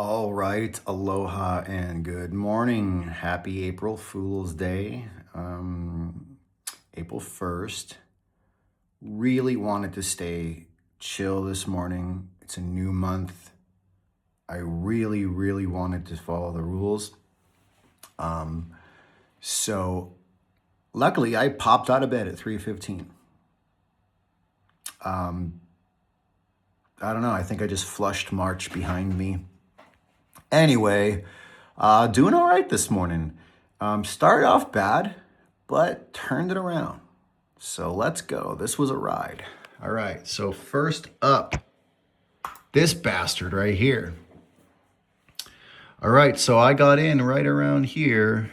All right, aloha and good morning. Happy April Fool's Day. April 1st. Really wanted to stay chill this morning. It's a new month. I really wanted to follow the rules. So luckily I popped out of bed at 3:15. I don't know, I think I just flushed March behind me. Anyway, doing all right this morning. Started off bad, but turned it around. So let's go. This was a ride. All right. So first up, this bastard right here. All right. So I got in right around here.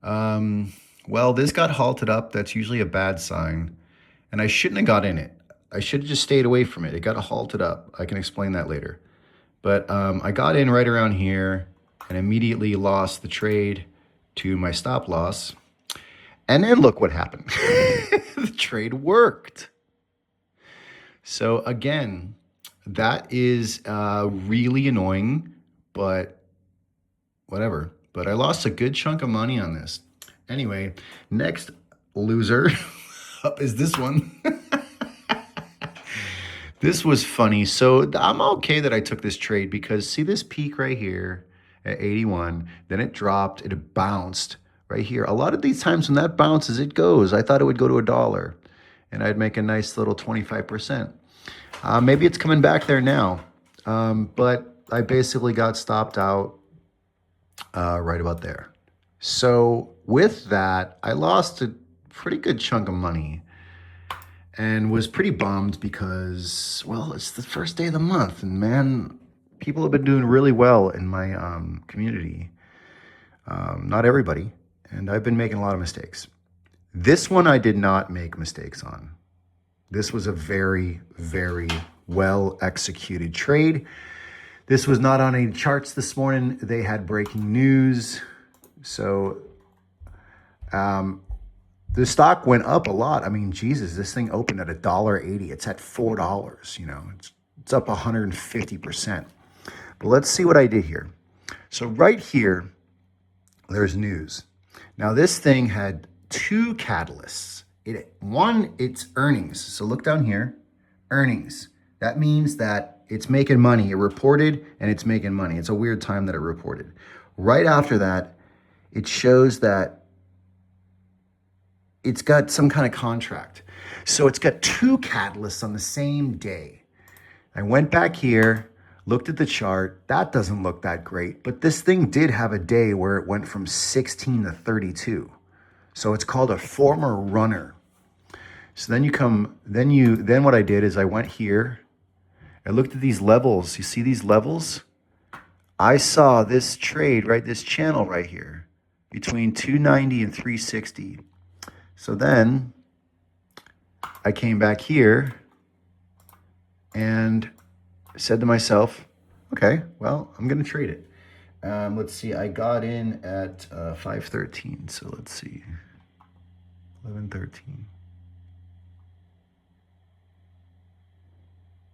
Well, this got halted up. That's usually a bad sign. And I shouldn't have got in it. I should have just stayed away from it. It got halted up. I can explain that later. But I got in right around here and immediately lost the trade to my stop loss. And then look what happened. The trade worked. So again, that is really annoying, but whatever. But I lost a good chunk of money on this. Anyway, next loser up is this one. This was funny. So I'm okay that I took this trade because see this peak right here at 81, then it dropped, it bounced right here. A lot of these times when that bounces, it goes. I thought it would go to $1 and I'd make a nice little 25%. Maybe it's coming back there now. But I basically got stopped out right about there. So with that, I lost a pretty good chunk of money and was pretty bummed because, well, it's the first day of the month and man, people have been doing really well in my community. Not everybody. And I've been making a lot of mistakes. This one I did not make mistakes on. This was a very well executed trade. This was not on any charts this morning. They had breaking news. So the stock went up a lot. I mean, Jesus, this thing opened at $1.80. It's at $4. You know, it's up 150%. But let's see what I did here. So right here, there's news. Now this thing had two catalysts. One, it's earnings. So look down here, earnings. That means that it's making money. It reported and it's making money. It's a weird time that it reported. Right after that, it shows that it's got some kind of contract. So it's got two catalysts on the same day. I went back here, looked at the chart. That doesn't look that great, but this thing did have a day where it went from 16 to 32. So it's called a former runner. So then what I did is I went here. I looked at these levels. You see these levels? I saw this trade, right? This channel right here between 290 and 360. So then I came back here and said to myself, okay, well, I'm going to trade it. Let's see. I got in at 513. So let's see. 1113.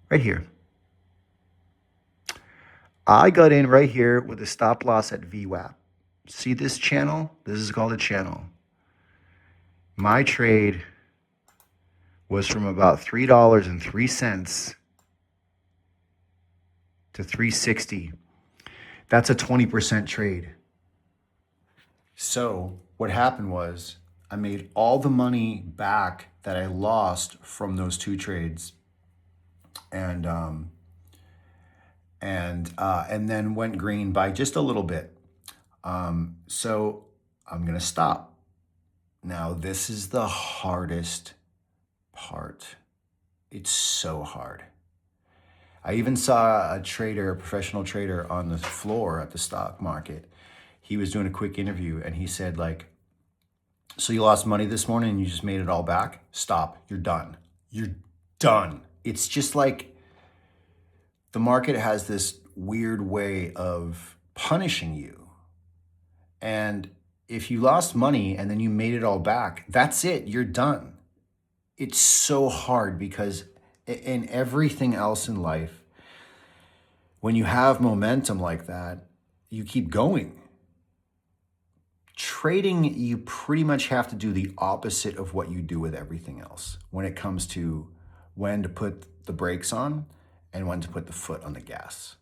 Right here. I got in right here with a stop loss at VWAP. See this channel? This is called a channel. My trade was from about $3.03 to 360. That's a 20% trade. So what happened was I made all the money back that I lost from those two trades, and then went green by just a little bit. So I'm gonna stop. Now, this is the hardest part. It's so hard. I even saw a professional trader on the floor at the stock market. He was doing a quick interview and he said like, so you lost money this morning and you just made it all back? Stop, you're done. You're done. It's just like the market has this weird way of punishing you. And if you lost money and then you made it all back, that's it, you're done. It's so hard because in everything else in life, when you have momentum like that, you keep going. Trading, you pretty much have to do the opposite of what you do with everything else when it comes to when to put the brakes on and when to put the foot on the gas.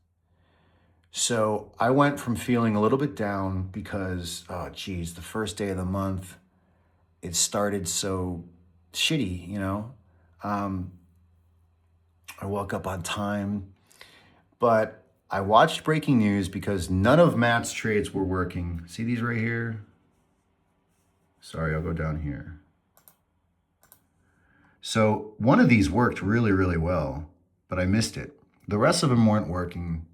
So I went from feeling a little bit down because, oh geez, the first day of the month, it started so shitty, you know. I woke up on time, but I watched breaking news because none of Matt's trades were working. See these right here? Sorry, I'll go down here. So one of these worked really, really well, but I missed it. The rest of them weren't working.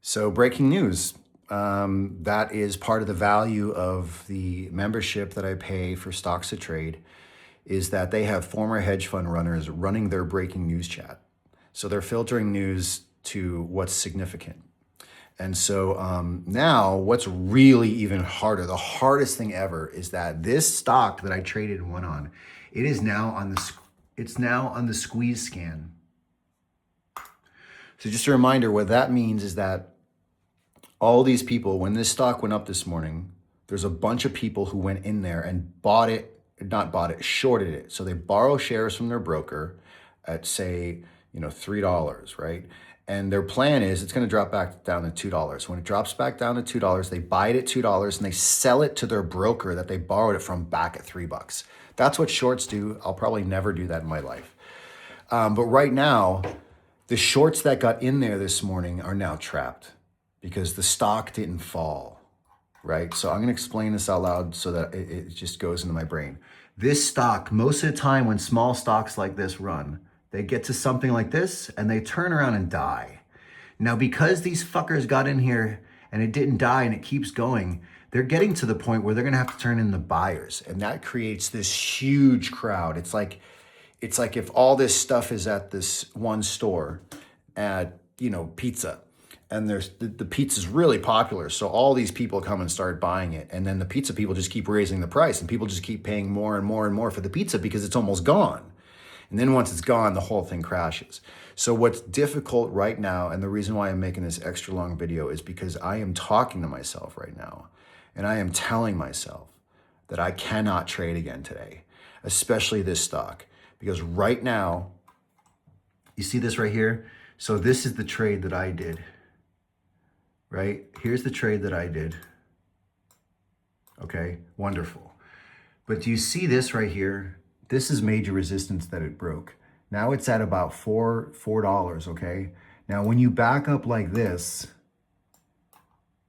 So breaking news, that is part of the value of the membership that I pay for Stocks to Trade, is that they have former hedge fund runners running their breaking news chat. So they're filtering news to what's significant. And so now what's really even harder, the hardest thing ever, is that this stock that I traded and went on, it is now on the squeeze scan. So just a reminder, what that means is that all these people, when this stock went up this morning, there's a bunch of people who went in there and shorted it. So they borrow shares from their broker at, say, $3, right? And their plan is it's going to drop back down to $2. When it drops back down to $2, they buy it at $2 and they sell it to their broker that they borrowed it from back at $3. That's what shorts do. I'll probably never do that in my life. But right now, the shorts that got in there this morning are now trapped because the stock didn't fall, right? So I'm going to explain this out loud so that it just goes into my brain. This stock, most of the time when small stocks like this run, they get to something like this and they turn around and die. Now, because these fuckers got in here and it didn't die and it keeps going, they're getting to the point where they're going to have to turn in the buyers. And that creates this huge crowd. It's like if all this stuff is at this one store at, pizza, and there's the pizza's really popular. So all these people come and start buying it. And then the pizza people just keep raising the price and people just keep paying more and more and more for the pizza because it's almost gone. And then once it's gone, the whole thing crashes. So what's difficult right now, and the reason why I'm making this extra long video, is because I am talking to myself right now. And I am telling myself that I cannot trade again today, especially this stock. Because right now, you see this right here? So this is the trade that I did, right? Here's the trade that I did. Okay, wonderful. But do you see this right here? This is major resistance that it broke. Now it's at about $4, okay? Now when you back up like this,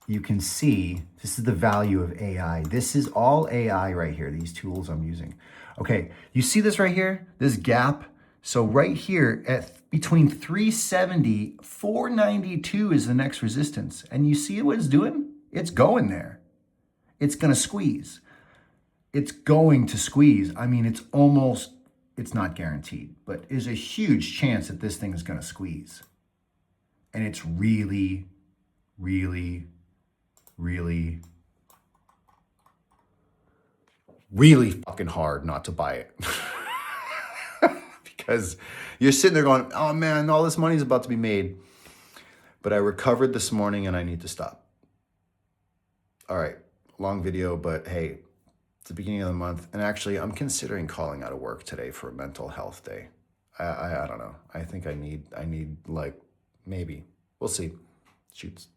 you can see this is the value of AI. This is all AI right here, these tools I'm using. Okay, you see this right here, this gap? So right here at between 370, 492 is the next resistance. And you see what it's doing? It's going there. It's gonna squeeze. It's going to squeeze. I mean, it's not guaranteed, but there's a huge chance that this thing is going to squeeze. And it's really, really, really, really fucking hard not to buy it. Because you're sitting there going, oh man, all this money's about to be made. But I recovered this morning and I need to stop. All right, long video, but hey, the beginning of the month, and actually I'm considering calling out of work today for a mental health day. I don't know. I think I need like, maybe. We'll see. Shoots.